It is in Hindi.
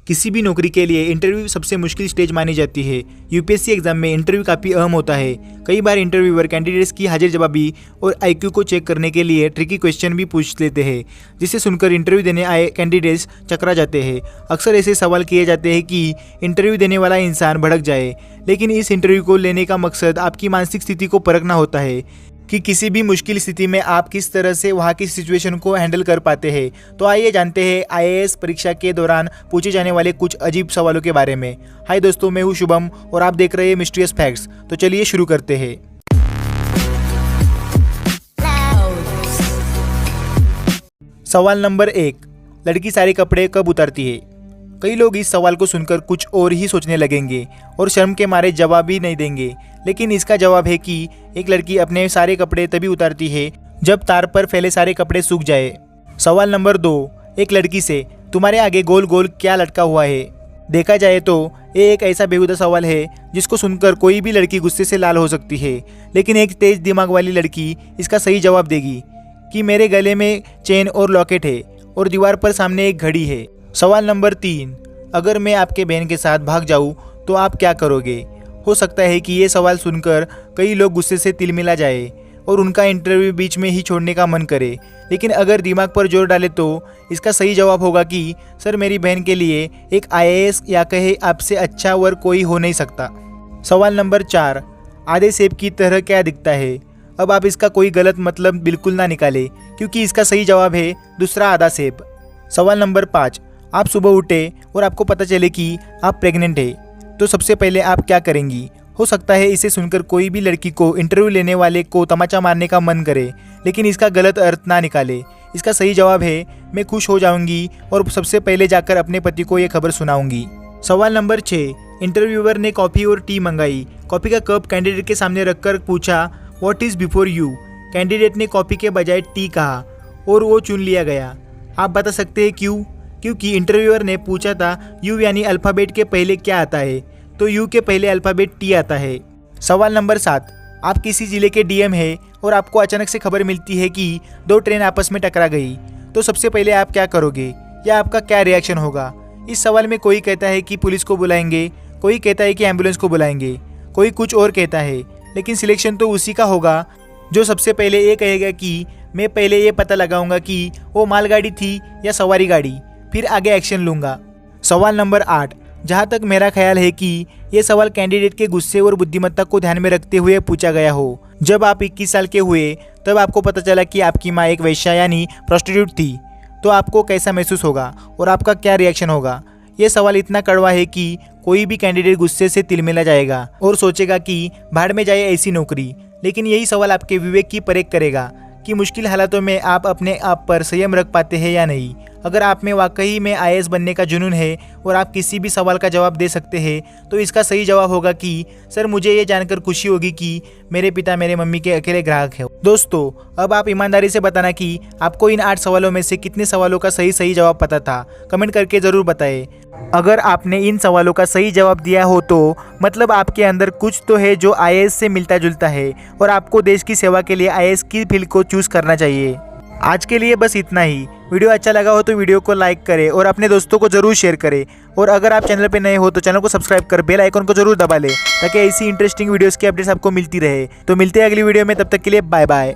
किसी भी नौकरी के लिए इंटरव्यू सबसे मुश्किल स्टेज मानी जाती है। यूपीएससी एग्जाम में इंटरव्यू काफ़ी अहम होता है। कई बार इंटरव्यूअर कैंडिडेट्स की हाजिर जवाबी और आईक्यू को चेक करने के लिए ट्रिकी क्वेश्चन भी पूछ लेते हैं, जिसे सुनकर इंटरव्यू देने आए कैंडिडेट्स चकरा जाते हैं। अक्सर ऐसे सवाल किए जाते हैं कि इंटरव्यू देने वाला इंसान भड़क जाए, लेकिन इस इंटरव्यू को लेने का मकसद आपकी मानसिक स्थिति को परखना होता है कि किसी भी मुश्किल स्थिति में आप किस तरह से वहाँ की सिचुएशन को हैंडल कर पाते हैं। तो आइए जानते हैं आईएएस परीक्षा के दौरान पूछे जाने वाले कुछ अजीब सवालों के बारे में। हाय दोस्तों, मैं हूँ शुभम और आप देख रहे हैं मिस्टीरियस फैक्ट्स। तो चलिए शुरू करते हैं। सवाल नंबर 1, लड़की सारे कपड़े कब उतारती है? कई लोग इस सवाल को सुनकर कुछ और ही सोचने लगेंगे और शर्म के मारे जवाब ही नहीं देंगे, लेकिन इसका जवाब है कि एक लड़की अपने सारे कपड़े तभी उतारती है जब तार पर फैले सारे कपड़े सूख जाए। सवाल नंबर 2, एक लड़की से तुम्हारे आगे गोल गोल क्या लटका हुआ है? देखा जाए तो ये एक ऐसा बेहुदा सवाल है जिसको सुनकर कोई भी लड़की गुस्से से लाल हो सकती है, लेकिन एक तेज दिमाग वाली लड़की इसका सही जवाब देगी कि मेरे गले में चेन और लॉकेट है और दीवार पर सामने एक घड़ी है। सवाल नंबर 3, अगर मैं आपके बहन के साथ भाग जाऊं तो आप क्या करोगे? हो सकता है कि ये सवाल सुनकर कई लोग गुस्से से तिलमिला जाए और उनका इंटरव्यू बीच में ही छोड़ने का मन करे, लेकिन अगर दिमाग पर जोर डाले तो इसका सही जवाब होगा कि सर, मेरी बहन के लिए एक आईएएस या कहे आपसे अच्छा वर कोई हो नहीं सकता। सवाल नंबर 4, आधे सेब की तरह क्या दिखता है? अब आप इसका कोई गलत मतलब बिल्कुल ना निकाले, क्योंकि इसका सही जवाब है दूसरा आधा सेब। सवाल नंबर 5, आप सुबह उठे और आपको पता चले कि आप प्रेग्नेंट है, तो सबसे पहले आप क्या करेंगी? हो सकता है इसे सुनकर कोई भी लड़की को इंटरव्यू लेने वाले को तमाचा मारने का मन करे, लेकिन इसका गलत अर्थ ना निकाले। इसका सही जवाब है मैं खुश हो जाऊंगी और सबसे पहले जाकर अपने पति को ये खबर सुनाऊंगी। सवाल नंबर 6, इंटरव्यूअर ने कॉफ़ी और टी मंगाई। कॉफ़ी का कप कैंडिडेट के सामने रखकर पूछा what is before you? Candidate ने कॉफ़ी के बजाय टी कहा और वो चुन लिया गया। आप बता सकते हैं क्यों? क्योंकि इंटरव्यूअर ने पूछा था यू यानी अल्फ़ाबेट के पहले क्या आता है, तो यू के पहले अल्फ़ाबेट टी आता है। सवाल नंबर 7, आप किसी ज़िले के डीएम है और आपको अचानक से खबर मिलती है कि 2 ट्रेन आपस में टकरा गई, तो सबसे पहले आप क्या करोगे या आपका क्या रिएक्शन होगा? इस सवाल में कोई कहता है कि पुलिस को बुलाएंगे, कोई कहता है कि एम्बुलेंस को बुलाएंगे, कोई कुछ और कहता है, लेकिन सिलेक्शन तो उसी का होगा जो सबसे पहले ये कहेगा कि मैं पहले ये पता लगाऊंगा कि वो मालगाड़ी थी या सवारी गाड़ी, फिर आगे एक्शन लूँगा। सवाल नंबर 8, जहाँ तक मेरा ख्याल है कि ये सवाल कैंडिडेट के गुस्से और बुद्धिमत्ता को ध्यान में रखते हुए पूछा गया हो। जब आप 21 साल के हुए तब आपको पता चला कि आपकी माँ एक वेश्या यानी प्रोस्टिट्यूट थी, तो आपको कैसा महसूस होगा और आपका क्या रिएक्शन होगा? ये सवाल इतना कड़वा है कि कोई भी कैंडिडेट गुस्से से तिलमिला जाएगा और सोचेगा कि भाड़ में जाए ऐसी नौकरी, लेकिन यही सवाल आपके विवेक की परख करेगा कि मुश्किल हालातों में आप अपने आप पर संयम रख पाते हैं या नहीं। अगर आप में वाकई में आईएएस बनने का जुनून है और आप किसी भी सवाल का जवाब दे सकते हैं, तो इसका सही जवाब होगा कि सर, मुझे ये जानकर खुशी होगी कि मेरे पिता मेरे मम्मी के अकेले ग्राहक हैं। दोस्तों, अब आप ईमानदारी से बताना कि आपको इन 8 सवालों में से कितने सवालों का सही जवाब पता था। कमेंट करके ज़रूर बताएं। अगर आपने इन सवालों का सही जवाब दिया हो तो मतलब आपके अंदर कुछ तो है जो आईएएस से मिलता जुलता है और आपको देश की सेवा के लिए आईएएस की फील्ड को चूज़ करना चाहिए। आज के लिए बस इतना ही। वीडियो अच्छा लगा हो तो वीडियो को लाइक करें और अपने दोस्तों को जरूर शेयर करें, और अगर आप चैनल पे नए हो तो चैनल को सब्सक्राइब कर बेल आइकन को जरूर दबा लें ताकि ऐसी इंटरेस्टिंग वीडियोस की अपडेट्स आपको मिलती रहे। तो मिलते हैं अगली वीडियो में, तब तक के लिए बाय बाय।